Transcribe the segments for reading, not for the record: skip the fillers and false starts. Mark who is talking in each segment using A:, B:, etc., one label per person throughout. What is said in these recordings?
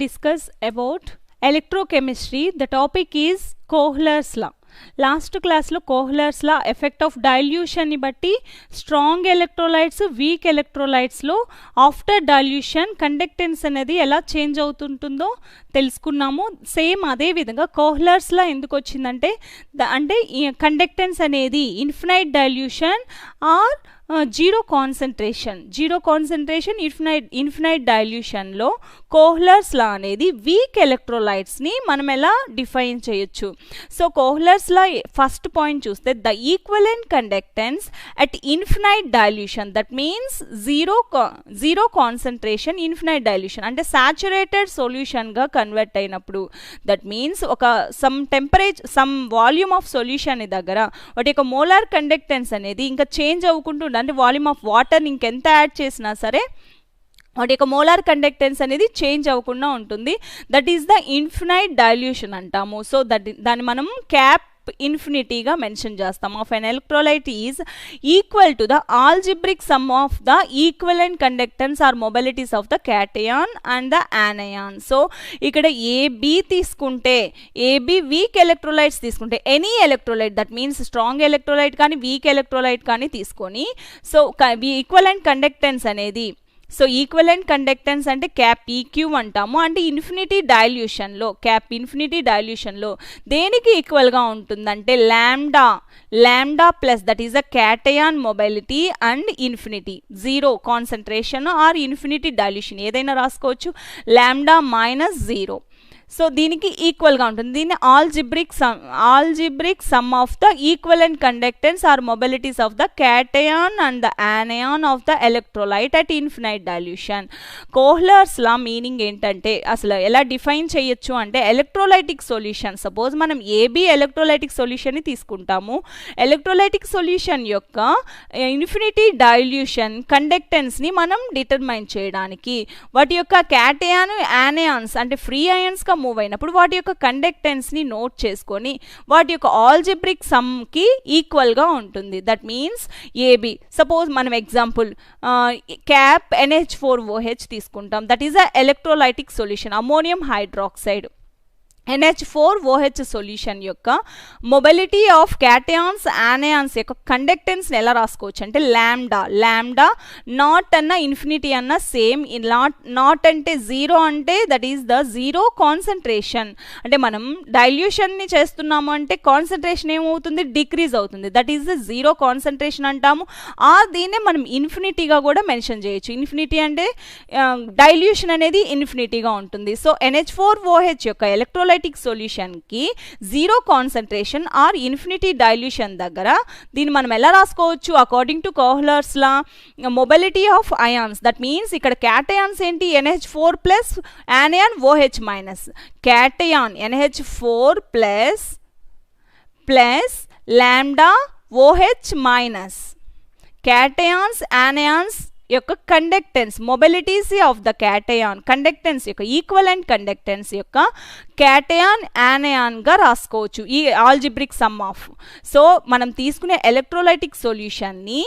A: discuss about electrochemistry. The topic is Kohler's law. Last క్లాస్లో Kohler's law effect of డైల్యూషన్ని బట్టి strong electrolytes weak ఎలక్ట్రోలైట్స్లో after dilution conductance అనేది ఎలా change అవుతుంటుందో తెలుసుకున్నాము. సేమ్ అదే విధంగా కోహ్లర్స్ లా ఎందుకు వచ్చిందంటే అంటే కండక్టెన్స్ అనేది infinite dilution or zero concentration infinite డైల్యూషన్లో కోహ్లర్స్ లా అనేది వీక్ ఎలక్ట్రోలైట్స్ని మనం ఎలా డిఫైన్ చేయొచ్చు. So Kohler's law first point చూస్తే the equivalent conductance at infinite dilution, that means zero concentration infinite dilution అంటే సాచురేటెడ్ సొల్యూషన్గా కన్వర్ట్ అయినప్పుడు, దట్ మీన్స్ ఒక సమ్ వాల్యూమ్ ఆఫ్ సొల్యూషన్ దగ్గర వాటి యొక్క మోలార్ కండక్టెన్స్ అనేది ఇంకా చేంజ్ అవ్వకుండా అంటే వాల్యూమ్ ఆఫ్ వాటర్ని ఇంకెంత యాడ్ చేసినా సరే వాటి యొక్క మోలార్ కండక్టెన్స్ అనేది చేంజ్ అవ్వకుండా ఉంటుంది. That is the infinite dilution అంటాము. సో దాన్ని మనం క్యాప్ ఇన్ఫినిటీగా మెన్షన్ చేస్తాం. Of an electrolyte is equal to the algebraic sum of the equivalent conductance or mobilities of the cation and the anion. So ఇక్కడ AB తీసుకుంటే, AB weak electrolytes తీసుకుంటే, any electrolyte that means strong electrolyte కానీ weak electrolyte కానీ తీసుకొని, so equivalent conductance అనేది, so equivalent conductance అంటే cap EQ అంటాము. అంటే ఇన్ఫినిటీ డైల్యూషన్లో దేనికి ఈక్వల్గా ఉంటుందంటే lambda plus that is a cation mobility and infinity, zero concentration or infinity dilution ఏదైనా రాసుకోవచ్చు, లాంబ్డా మైనస్ జీరో. సో దీనికి ఈక్వల్గా ఉంటుంది. దీన్ని algebraic sum of the equivalent conductance or mobilities of the cation and the anion of the electrolyte at infinite dilution. Kohlrausch's law meaning ఏంటంటే అసలు ఎలా define చేయొచ్చు అంటే ఎలక్ట్రోలైటిక్ సొల్యూషన్, సపోజ్ మనం ఏబి ఎలక్ట్రోలైటిక్ సొల్యూషన్ని తీసుకుంటాము. ఎలక్ట్రోలైటిక్ సొల్యూషన్ యొక్క infinity dilution కండక్టెన్స్ని మనం డిటర్మైన్ చేయడానికి వాటి యొక్క క్యాటయాన్ యానయాన్స్ అంటే ఫ్రీ అయాన్స్గా మూవ్ అయినప్పుడు వాటి యొక్క కండక్టెన్స్ని నోట్ చేసుకొని వాటి యొక్క ఆల్జిబ్రిక్ సమ్కి ఈక్వల్గా ఉంటుంది. దట్ మీన్స్ ఏబి, సపోజ్ మనం ఎగ్జాంపుల్ క్యాప్ NH4OH తీసుకుంటాం. That is a electrolytic solution, ammonium hydroxide. NH4OH solution యొక్క మొబిలిటీ ఆఫ్ క్యాటయాన్స్ యానయాన్స్ యొక్క కండక్టెన్స్ని ఎలా రాసుకోవచ్చు అంటే లాంబ్డా నాట్ అన్న ఇన్ఫినిటీ అన్న సేమ్. నాట్ అంటే జీరో అంటే that is the zero concentration, అంటే మనం డైల్యూషన్ని చేస్తున్నాము అంటే కాన్సన్ట్రేషన్ ఏమవుతుంది, డిక్రీజ్ అవుతుంది. That is the zero concentration అంటాము. దీన్నే మనం ఇన్ఫినిటీగా కూడా మెన్షన్ చేయొచ్చు. ఇన్ఫినిటీ అంటే డైల్యూషన్ అనేది ఇన్ఫినిటీగా ఉంటుంది. సో NH4OH యొక్క ఎలక్ట్రోలైటిక్ సొల్యూషన్ కి zero concentration or infinity dilution దగ్గర దీన్ని మనం ఎలా రాసుకోవచ్చు according to Kohlrausch's law, mobility of ions. That means ఇక్కడ క్యాటయాన్స్ ఏంటి, NH4 plus anion OH minus, cation NH4 plus lambda OH minus, cations anions యొక్క conductance mobilities of the cation conductance యొక్క equivalent conductance యొక్క cation యానయాన్గా రాసుకోవచ్చు ఈ algebraic sum of. So మనం తీసుకునే ఎలక్ట్రోలైటిక్ సొల్యూషన్ని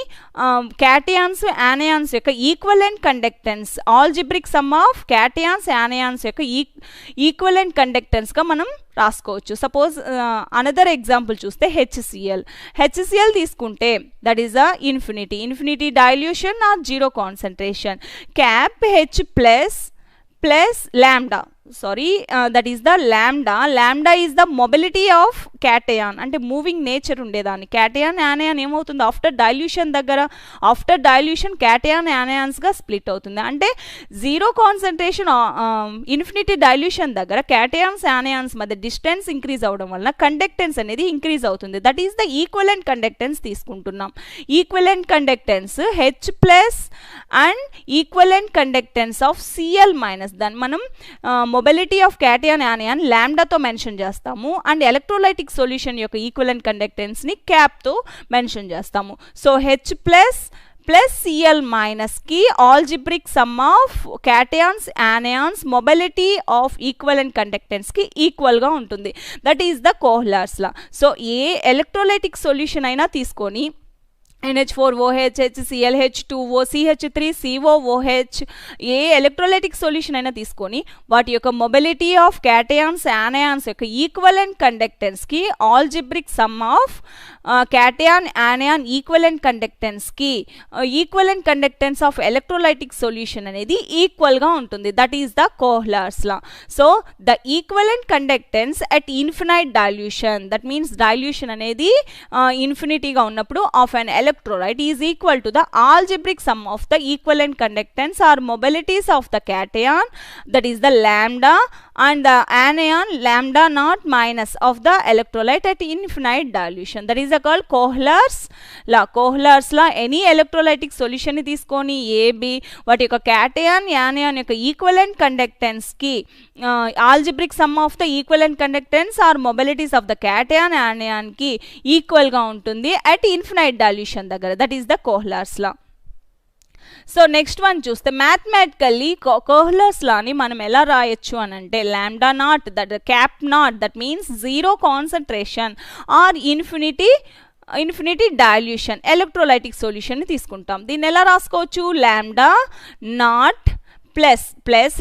A: క్యాటయాన్స్ యానయాన్స్ యొక్క equivalent conductance algebraic sum of cations anions యొక్క ఈక్వలెంట్ కండక్టెన్స్గా మనం రాసుకోవచ్చు. సపోజ్ అనదర్ ఎగ్జాంపుల్ చూస్తే హెచ్సిఎల్ తీసుకుంటే that is a infinity dilution or zero concentration, cap H plus lambda, that is the lambda is the mobility of cation అంటే moving nature ఉండేదాన్ని. Cation anion ఏమవుతుంది after dilution cation యానయాన్స్గా split అవుతుంది. అంటే zero concentration infinity dilution దగ్గర cations anions మధ్య distance increase అవ్వడం వలన కండక్టెన్స్ అనేది ఇంక్రీజ్ అవుతుంది. That is the equivalent conductance తీసుకుంటున్నాం. Equivalent conductance H plus and equivalent conductance of Cl minus, దాన్ని మనం మొబిలిటీ ఆఫ్ క్యాటయాన్ యానయాన్ లాంబ్డాతో మెన్షన్ చేస్తాము అండ్ ఎలక్ట్రోలైటిక్ సొల్యూషన్ యొక్క ఈక్వలెంట్ కండక్టెన్స్ని క్యాప్తో మెన్షన్ చేస్తాము. సో H ప్లస్ Cl మైనస్కి algebraic sum of cations anions mobility of equivalent కండక్టెన్స్కి ఈక్వల్గా ఉంటుంది. That is the Kohlrausch's law. So ఏ ఎలక్ట్రోలైటిక్ సొల్యూషన్ అయినా తీసుకొని NH4OH, HClH2O, CH3COOH ఏ ఎలక్ట్రోలైటిక్ సొల్యూషన్ అయినా తీసుకొని వాటి యొక్క మొబిలిటీ ఆఫ్ క్యాటయాన్స్ యానయాన్స్ యొక్క ఈక్వలెంట్ కండక్టెన్స్కి algebraic sum of cation anion equivalent కండక్టెన్స్కి equivalent conductance of electrolytic solution అనేది ఈక్వల్గా ఉంటుంది. That is the Kohlrausch's law. So the equivalent conductance at infinite dilution, that means dilution అనేది ఇన్ఫినిటీగా ఉన్నప్పుడు of an electrolyte is equal to the algebraic sum of the equivalent conductance or mobilities of the cation, that is the lambda, and the anion lambda naught minus of the electrolyte at infinite dilution. That is called Kohler's law. Kohler's law any electrolytic solution ni తీసుకొని AB వాటి యొక్క cation anion యొక్క equivalent conductance కి algebraic sum of the equivalent conductance or mobilities of the cation anion కి equal గా ఉంటుంది at infinite dilution దగ్గర. That is the Kohlrausch's law. So next one చూస్తే మ్యాథమెటికల్లీ కోహ్లర్స్ లాని మనం ఎలా రాయొచ్చు అని అంటే lambda naught that cap naught that means zero concentration or infinity dilution electrolytic solution ని తీసుకుంటాం. దీన్ని ఎలా రాసుకోవచ్చు? Lambda naught plus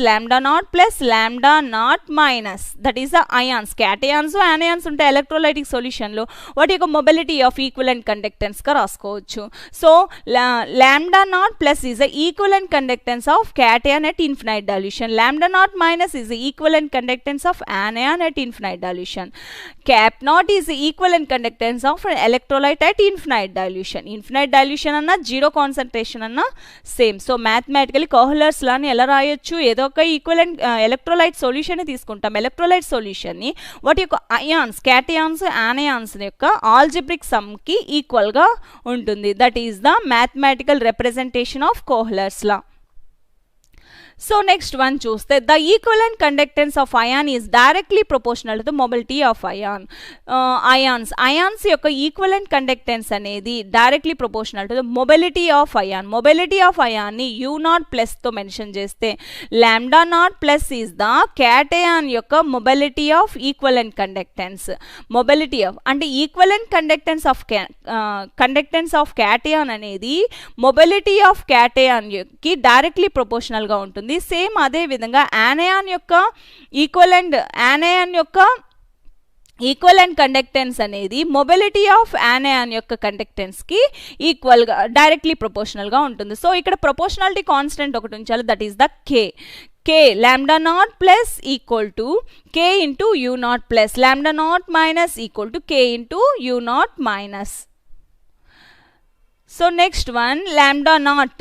A: lambda naught minus that is the ions. Cations anions ఉంటే ఎలక్ట్రోలైటిక్ సొల్యూషన్లో వాటి యొక్క మొబిలిటీ ఆఫ్ ఈక్వలెంట్ కండక్టెన్స్గా రాసుకోవచ్చు. So lambda naught plus is the equivalent conductance of cation at infinite dilution. Lambda naught minus is the equivalent conductance of యానయాన్ at infinite dilution. Cap not is the equivalent conductance of electrolyte at infinite dilution. Infinite dilution అన్న zero concentration అన్న same. So mathematically కోహ్లర్స్ లాని ఎలా రాయొచ్చు? ఏదో ఒక equivalent electrolyte solution ని తీసుకుంటాం. Electrolyte solution ని వాటి యొక్క అయాన్స్ క్యాటయాన్స్ యానయాన్స్ యొక్క ఆల్జిబ్రిక్ సమ్ కి ఈక్వల్ గా ఉంటుంది. That is the mathematical representation of Kohlrausch's law. So next one చూస్తే the equivalent conductance of ion is directly proportional to the mobility of ions యొక్క equivalent conductance అనేది directly proportional to the mobility of ion. Mobility of అయాన్ని U0 ప్లస్తో mention చేస్తే lambda naught plus is the cation యొక్క mobility of equivalent conductance. Mobility of అంటే equivalent conductance of cation అనేది mobility of cation కి directly ప్రపోర్షనల్గా ఉంటుంది. Same అదే విధంగా యానయాన్ యొక్క ఈక్వలెంట్ కండక్టెన్స్ అనేది మొబిలిటీ ఆఫ్ యానయాన్ యొక్క కండక్టెన్స్ కి ఈక్వల్ గా డైరెక్ట్లీ ప్రపోర్షనల్ గా ఉంటుంది. సో ఇక్కడ ప్రపోర్షనాలిటీ కాన్స్టెంట్ ఒకటి ఉంచాలి. That is the k lambda naught plus equal to k into U0 plus lambda naught minus equal to k into U0 minus. So next one lambda naught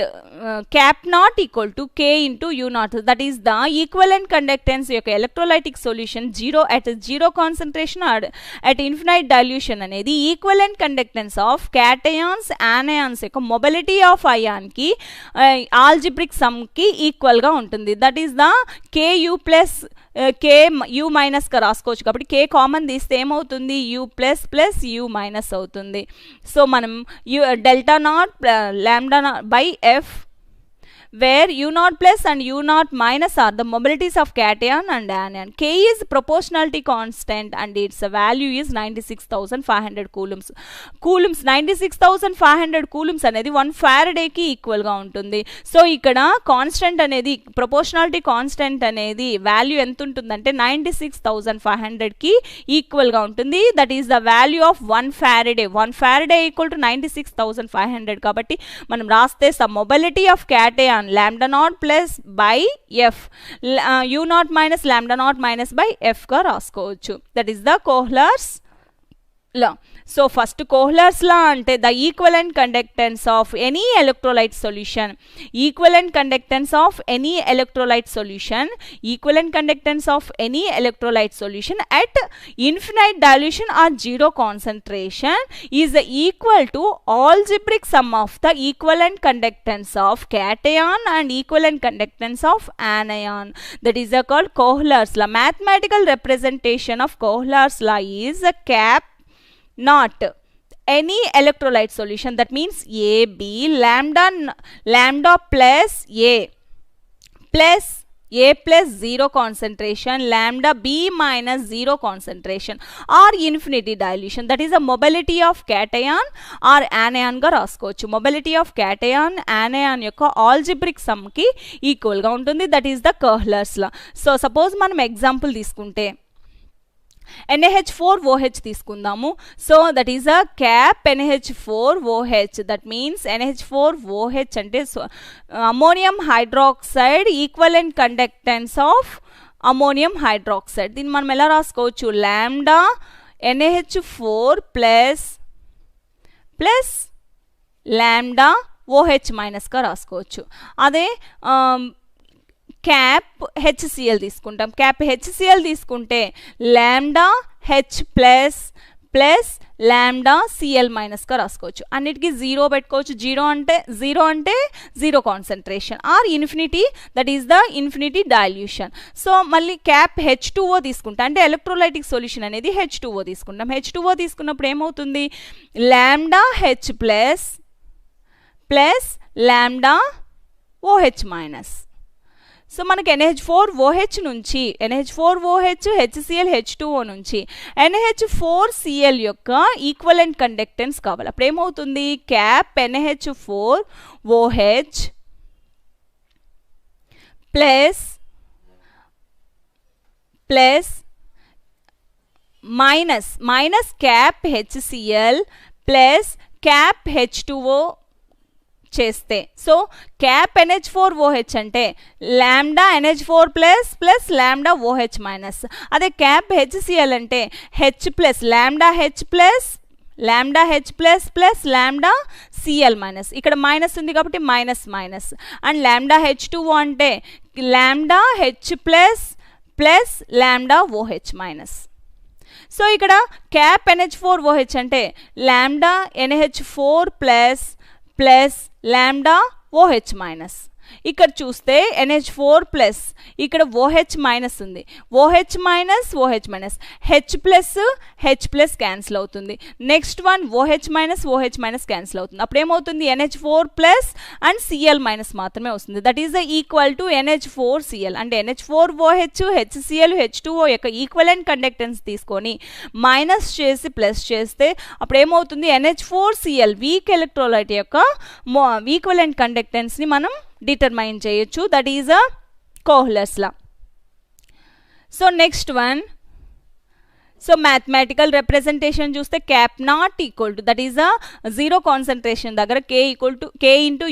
A: cap naught equal to k into U0, that is the equivalent conductance యొక్క electrolytic solution at zero concentration or at infinite dilution అనేది equivalent conductance of cations anions యొక్క mobility of ion కి algebraic sum కి equal గా ఉంటుంది. that is the ku plus k u minus గా రాసుకోవచ్చు కాబట్టి k కామన్ తీస్తే ఏమవుతుంది u plus plus u minus అవుతుంది. సో మనం delta not lambda by f where U0 plus and U0 minus are the mobilities of cation and anion. K is proportionality constant and its value is 96,500 coulombs. 96,500 coulombs అనేది 1 Faraday కి equal గా ఉంటుంది. So ఇక్కడ constant అనేది proportionality constant అనేది value ఎంత ఉంటుందంటే 96,500 కి ఈక్వల్ గా ఉంటుంది. That is the value of 1 Faraday. 1 Faraday equal to 96,500 కాబట్టి మనం రాస్తే some mobility of cation lambda naught plus by f u0 minus lambda naught minus by f గా రాసుకోవచ్చు. that is the Kohler's law. So first Kohler's law అంటే the equivalent conductance of any electrolyte solution, equivalent conductance of any electrolyte solution, equivalent conductance of any electrolyte solution at infinite dilution or zero concentration is equal to algebraic sum of the equivalent conductance of cation and equivalent conductance of anion. That is called Kohler's law. Mathematical representation of Kohler's law is a cap not any electrolyte solution, that means AB lambda plus A plus A plus 0 concentration, lambda B minus 0 concentration or infinity dilution. That is a mobility of cation or anion గా రాసుకోవచ్చు. Mobility of cation, anion యొక్క algebraic sum కి equal గా ఉంటుంది. That is the Köhler's law. So suppose మనం example తీసుకుంటే NaH4OH తీసుకుందాము. So that is a cap NaH4OH. That means NaH4OH అంటే ammonium hydroxide equivalent conductance of ammonium hydroxide. దీన్ని మనం ఎలా రాసుకోవచ్చు? Lambda NaH4 plus lambda OH మైనస్గా రాసుకోవచ్చు. అదే క్యాప్ HCl తీసుకుంటాం. క్యాప్ HCl తీసుకుంటే lambda H plus lambda Cl మైనస్గా రాసుకోవచ్చు. అన్నిటికీ 0 పెట్టుకోవచ్చు. జీరో అంటే zero concentration or infinity, that is the infinity dilution. So మళ్ళీ క్యాప్ H2O తీసుకుంటా అంటే ఎలక్ట్రోలైటిక్ సొల్యూషన్ అనేది H2O తీసుకుంటాం. H2O తీసుకున్నప్పుడు ఏమవుతుంది? Lambda H plus lambda OH minus. So మనకి NaH4OH నుంచి NaH4OH HCl H2O నుంచి NaH4Cl యొక్క ఈక్వలెంట్ కండక్టెన్స్ కావాలి. అప్పుడు ఏమవుతుంది? Cap NaH4OH plus minus cap HCl plus cap H2O చేస్తే, సో క్యాప్ NH4OH అంటే lambda NH4 plus lambda OH minus. అదే క్యాప్ HCl అంటే H plus lambda H plus lambda Cl minus. ఇక్కడ minus ఉంది కాబట్టి మైనస్. అండ్ లాంబ్డా H2O అంటే lambda H plus lambda OH minus. So ఇక్కడ cap NH4OH అంటే lambda NH4 plus lambda OH minus. ఇక్కడ చూస్తే NH4 ప్లస్, ఇక్కడ OH మైనస్ ఉంది. OH minus H plus cancel అవుతుంది. Next one OH minus cancel అవుతుంది. అప్పుడు ఏమవుతుంది? NH4 plus and Cl minus మాత్రమే వస్తుంది. That is the equal to NH4Cl. అంటే NH4OH HCl H2O యొక్క ఈక్వలెంట్ కండక్టెన్స్ తీసుకొని మైనస్ చేసి ప్లస్ చేస్తే అప్పుడు ఏమవుతుంది? NH4Cl వీక్ ఎలక్ట్రోలైట్ యొక్క ఈక్వలెంట్ కండక్టెన్స్ని మనం డిటర్మైన్ చేయొచ్చు. That is a Kohlrausch's law. So next one, so mathematical representation చూస్తే cap naught equal to, that is a zero concentration దగ్గర K equal to K into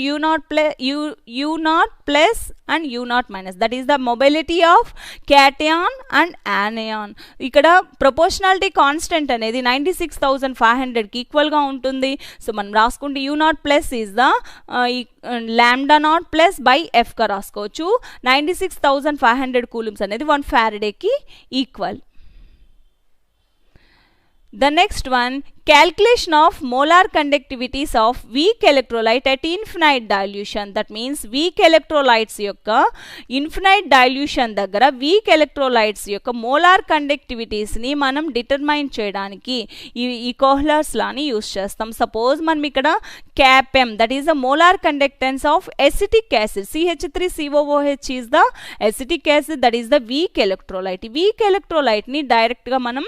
A: U0 plus and U0 minus. That is the mobility of cation and యానయాన్. ఇక్కడ proportionality constant అనేది 96,500కి ఈక్వల్గా ఉంటుంది. So మనం రాసుకుంటే U0 plus is the lambda naught plus by ఎఫ్గా రాసుకోవచ్చు. 96,500 coulombs అనేది 1 ఫారడేకి equal. The next one, calculation of molar conductivities of weak electrolyte at infinite dilution. That means weak electrolytes యొక్క infinite dilution దగ్గర weak electrolytes యొక్క molar conductivities ని మనం determine చేయడానికి ఈ కోహ్లర్స్ లాని యూస్ చేస్తాం. సపోజ్ మనం ఇక్కడ cap M, that is the molar conductance of acetic acid. CH3COOH is the acetic acid, that is the weak electrolyte. Weak electrolyte ని డైరెక్ట్ గా మనం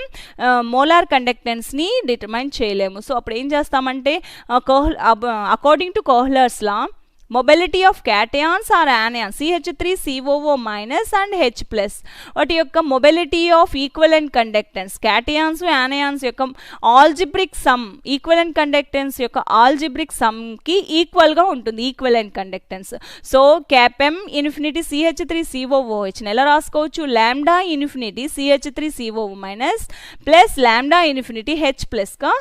A: మోలార్ కండక్టెన్స్ ని డిటర్మైన్ చేయలేము. సో అప్పుడు ఏం చేస్తామంటే according to Kohlrausch's law mobility of cations or anions CH3COO minus and H plus వాటి యొక్క mobility of equivalent conductance, cations anions యొక్క ఆల్జిబ్రిక్ సమ్, ఈక్వలెంట్ కండక్టెన్స్ యొక్క ఆల్జిబ్రిక్ సమ్కి ఈక్వల్గా ఉంటుంది equivalent conductance. So cap M infinity CH3COOH ఎలా రాసుకోవచ్చు? Lambda infinity CH3COO minus plus lambda infinity H ప్లస్గా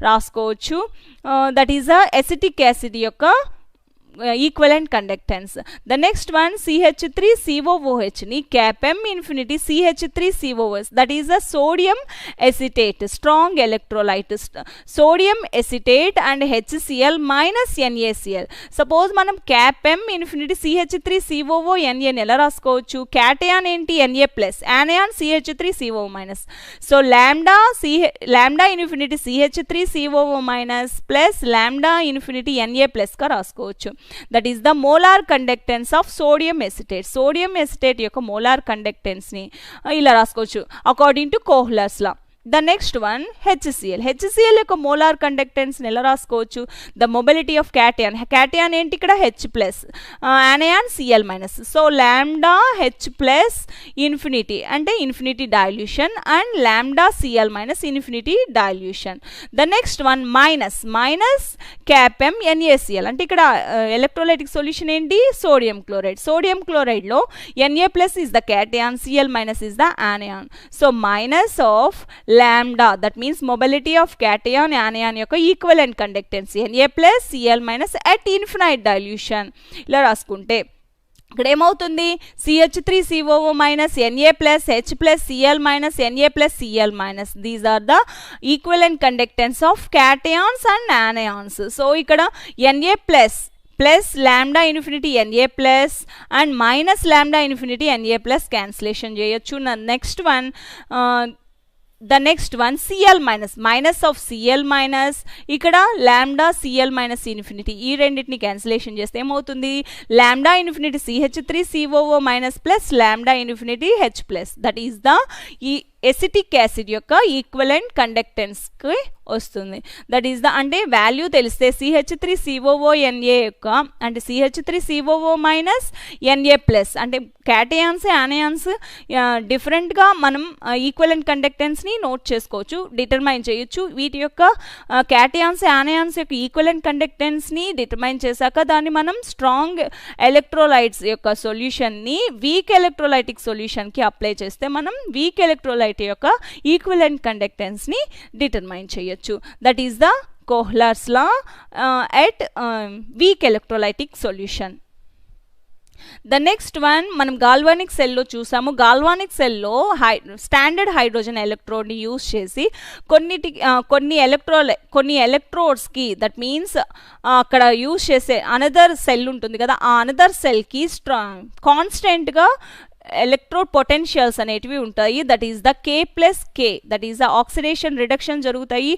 A: రాసుకోవచ్చు. That is a acetic acid యొక్క equivalent conductance. The next one CH3COOH ని cap M infinity CH3COOH, that is a sodium acetate, strong electrolyte, sodium acetate and HCl minus NaCl. Suppose మనం cap M infinity CH3COO Na ఎలా రాసుకోవచ్చు? Cation ఏంటి? Na plus, anion CH3COO minus. So lambda infinity CH3COO minus plus lambda infinity Na ప్లస్గా రాసుకోవచ్చు. That is the molar conductance of sodium acetate. Sodium acetate యొక్క molar కండక్టెన్స్ని ఇలా రాసుకోవచ్చు according to Kohlrausch's law. The next one HCl. HCl యొక్క molar కండక్టెన్స్ని ఎలా రాసుకోవచ్చు? The mobility of cation. Cation ఏంటి ఇక్కడ? H plus, anion Cl minus. So lambda H plus infinity అంటే infinity dilution and lambda Cl minus infinity dilution. The next one minus cap M NaCl అంటే ఇక్కడ electrolytic solution ఏంటి? Sodium chloride. Sodium క్లోరైడ్లో Na plus is the cation, Cl minus is the anion. So minus of lambda, that means mobility of cation anion యొక్క equivalent conductancy Na plus Cl minus at infinite dilution. ఇలా రాసుకుంటే ఇక్కడ ఏమవుతుంది? CH3COO minus Na plus H plus Cl minus Na plus Cl minus. These are the equivalent conductance of cations and anions. So ఇక్కడ Na plus lambda infinity Na plus and minus lambda infinity Na plus cancellation చేయొచ్చు. The next one Cl minus of Cl minus ఇక్కడ lambda Cl minus infinity. ఈ రెండింటిని cancellation చేస్తే ఏమవుతుంది? Lambda infinity CH3COO minus plus lambda infinity H plus. That is the ఈ acetic acid యొక్క equivalent కండక్టెన్స్కి వస్తుంది. That is the అంటే value తెలిస్తే CH3COO-Na యొక్క అంటే CH3COO మైనస్ Na ప్లస్ అంటే క్యాటయాన్స్ యానయాన్స్ డిఫరెంట్గా మనం ఈక్వలెంట్ కండక్టెన్స్ని నోట్ చేసుకోవచ్చు, డిటర్మైన్ చేయొచ్చు. వీటి యొక్క క్యాటయాన్స్ యానయాన్స్ యొక్క ఈక్వలెంట్ కండక్టెన్స్ని డిటర్మైన్ చేశాక దాన్ని మనం స్ట్రాంగ్ ఎలక్ట్రోలైట్స్ యొక్క సొల్యూషన్ని వీక్ ఎలక్ట్రోలైటిక్ సొల్యూషన్కి అప్లై చేస్తే మనం వీక్ ఎలక్ట్రోలైట్ యొక్క ఈక్వలెంట్ కండక్టెన్స్ని డిటర్మైన్ చేయొచ్చు. That is the Kohlrausch's law at weak electrolytic solution. The next one మనం గాల్వానిక్ సెల్లో చూసాము. గాల్వానిక్ సెల్లో స్టాండర్డ్ హైడ్రోజన్ ఎలక్ట్రోడ్ని యూజ్ చేసి కొన్ని ఎలక్ట్రోడ్స్కి దట్ మీన్స్ అక్కడ యూజ్ చేసే అనదర్ సెల్ ఉంటుంది కదా, ఆ అనదర్ సెల్కి కాన్స్టెంట్గా ఎలక్ట్రోడ్ పొటెన్షియల్స్ అనేటివి ఉంటాయి. That is the K plus K, that is the oxidation reduction జరుగుతాయి.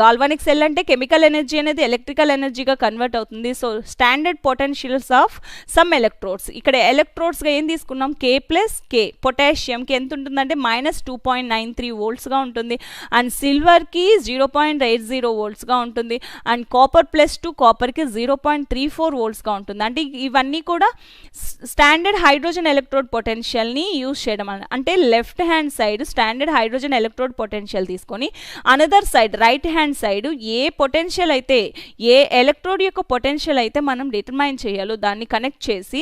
A: గాల్వానిక్ సెల్ అంటే కెమికల్ ఎనర్జీ అనేది ఎలక్ట్రికల్ ఎనర్జీగా కన్వర్ట్ అవుతుంది. So standard potentials of some electrodes. ఇక్కడ ఎలక్ట్రోడ్స్గా ఏం తీసుకున్నాం? K plus K. పొటాషియంకి ఎంత ఉంటుందంటే -2.93 వోల్ట్స్గా ఉంటుంది అండ్ సిల్వర్కి 0.80 వోల్ట్స్గా ఉంటుంది అండ్ కాపర్ +2 కాపర్కి 0.34 వోల్ట్స్గా ఉంటుంది. అంటే ఇవన్నీ కూడా స్టాండర్డ్ హైడ్రోజన్ ఎలక్ట్రోడ్ పొటెన్షియల్ని యూజ్ చేయడం అంటే left hand side standard hydrogen electrode potential తీసుకొని another side right hand side ఏ పొటెన్షియల్ అయితే ఏ ఎలక్ట్రోడ్ యొక్క పొటెన్షియల్ అయితే మనం డిటర్మైన్ చేయాలో దాన్ని కనెక్ట్ చేసి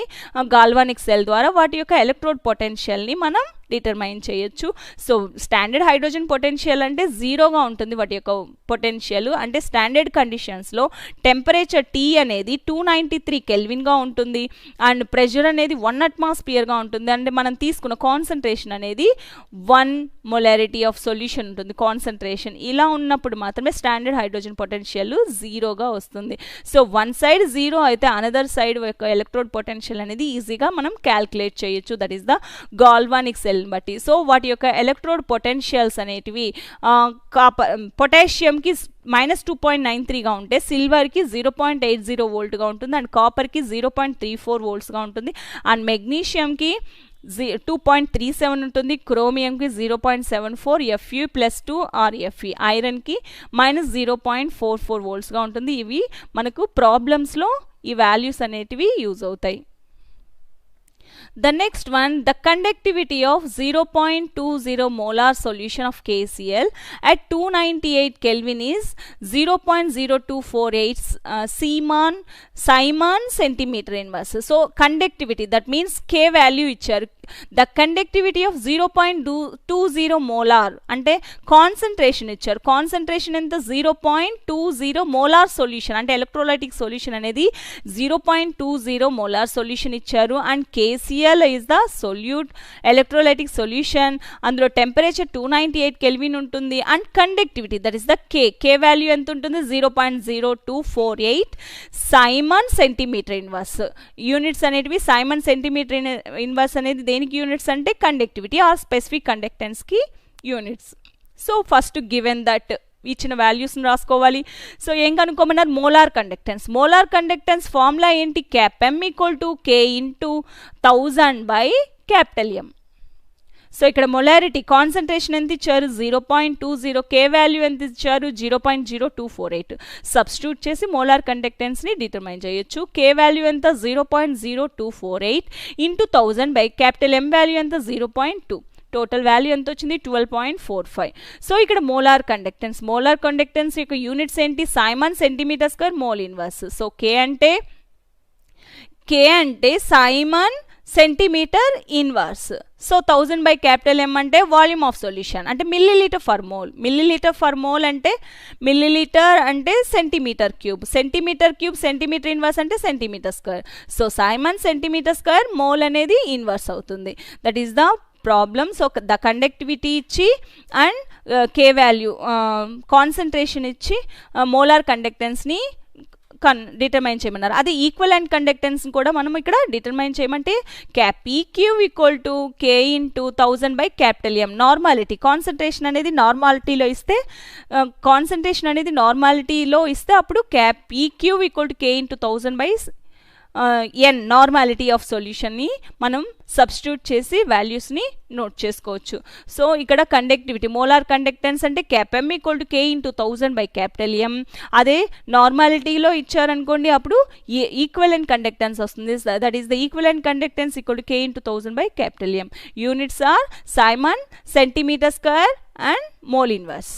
A: గాల్వానిక్ సెల్ ద్వారా వాటి యొక్క ఎలక్ట్రోడ్ పొటెన్షియల్ని మనం డిటర్మైన్ చేయొచ్చు. సో స్టాండర్డ్ హైడ్రోజన్ పొటెన్షియల్ అంటే జీరోగా ఉంటుంది వాటి యొక్క పొటెన్షియల్. అంటే స్టాండర్డ్ కండిషన్స్లో టెంపరేచర్ T అనేది 293 కెల్విన్గా ఉంటుంది అండ్ ప్రెషర్ అనేది 1 అట్మాస్ఫియర్గా ఉంటుంది. అంటే మనం తీసుకున్న కాన్సన్ట్రేషన్ అనేది 1 మొలారిటీ ఆఫ్ సొల్యూషన్ ఉంటుంది కాన్సన్ట్రేషన్. ఇలా ఉన్నప్పుడు మాత్రమే స్టాండర్డ్ హైడ్రోజన్ పొటెన్షియల్ జీరోగా వస్తుంది. సో వన్ సైడ్ జీరో అయితే అనదర్ సైడ్ యొక్క ఎలక్ట్రోడ్ పొటెన్షియల్ అనేది ఈజీగా మనం క్యాల్కులేట్ చేయొచ్చు. That is the galvanic cell బట్టి. సో వాటి యొక్క ఎలక్ట్రోడ్ పొటెన్షియల్స్ అనేటివి పొటాషియంకి -2.93గా ఉంటే సిల్వర్కి 0.80 వోల్ట్గా ఉంటుంది అండ్ కాపర్కి 0.34 వోల్ట్స్గా ఉంటుంది అండ్ మెగ్నీషియంకి 2.37 ఉంటుంది, క్రోమియంకి 0.74, Fe+2 ఆర్ Fe, ఐరన్కి -0.44 వోల్ట్స్గా ఉంటుంది. ఇవి మనకు ప్రాబ్లమ్స్లో ఈ వాల్యూస్ అనేటివి యూజ్ అవుతాయి. The next one, the conductivity of 0.20 molar solution of KCl at 298 Kelvin is 0.0248 Simon centimeter inverse. So conductivity, that means K value icharu. The conductivity of 0.20 molar అంటే concentration ఇచ్చారు. Concentration ఎంత? 0.20 molar solution అంటే electrolytic solution అనేది 0.20 molar solution ఇచ్చారు and KCl is the solute electrolytic solution. అందులో temperature 298 kelvin ఉంటుంది and conductivity that is the K value ఎంత ఉంటుంది? 0.0248 సైమన్ సెంటీమీటర్ ఇన్వర్స్. యూనిట్స్ అనేటివి సైమన్ సెంటీమీటర్ ఇన్వర్స్ అనేది దేనికి యూనిట్స్ అంటే కండక్టివిటీ ఆర్ స్పెసిఫిక్ కండక్టెన్స్కి units. So first given that ఇచ్చిన వాల్యూస్ని రాసుకోవాలి. సో ఏం కనుక్కోమన్నారు? Molar conductance. Molar conductance formula ఏంటి? M = K × 1000/M. సో ఇక్కడ మొలారిటీ కాన్సన్ట్రేషన్ ఎంత ఇచ్చారు? 0.20. K వాల్యూ ఎంత ఇచ్చారు? 0.0248. సబ్స్టిట్యూట్ చేసి మోలార్ కండక్టెన్స్ని డిటర్మైన్ చేయొచ్చు. K వాల్యూ ఎంత? 0.0248 × 1000/M వాల్యూ ఎంత? 0.2. టోటల్ వాల్యూ ఎంత వచ్చింది? 12.45. సో ఇక్కడ మోలార్ కండక్టెన్స్ యొక్క యూనిట్స్ ఏంటి? Siemens centimetre square mole inverse. So K అంటే siemens centimetre inverse. So 1000/M అంటే వాల్యూమ్ ఆఫ్ సొల్యూషన్ అంటే millilitre per mole. Millilitre per mole అంటే మిల్లీలీటర్ అంటే సెంటీమీటర్ క్యూబ్. సెంటీమీటర్ ఇన్వర్స్ అంటే centimetre square. So siemens centimetre square mole అనేది inverse అవుతుంది. That is the problem. So the conductivity ఇచ్చి and K value concentration ఇచ్చి molar కండక్టెన్స్ని determine చేయమన్నారు. అది ఈక్వలెంట్ కండక్టెన్స్ కూడా మనం ఇక్కడ డిటర్మైన్ చేయమంటే PQ = K × 1000/M. Normality concentration అనేది నార్మాలిటీలో ఇస్తే అప్పుడు PQ = K × 1000/N normality of సొల్యూషన్ని మనం సబ్స్టిట్యూట్ చేసి వాల్యూస్ని నోట్ చేసుకోవచ్చు. సో ఇక్కడ కండక్టివిటీ మోలార్ కండక్టెన్స్ అంటే M = K × 1000/M. అదే నార్మాలిటీలో ఇచ్చారనుకోండి అప్పుడు ఈక్వలెంట్ కండక్టెన్స్ వస్తుంది. That is the equivalent conductance = K × 1000/M. Units are siemens centimetre square and mole inverse.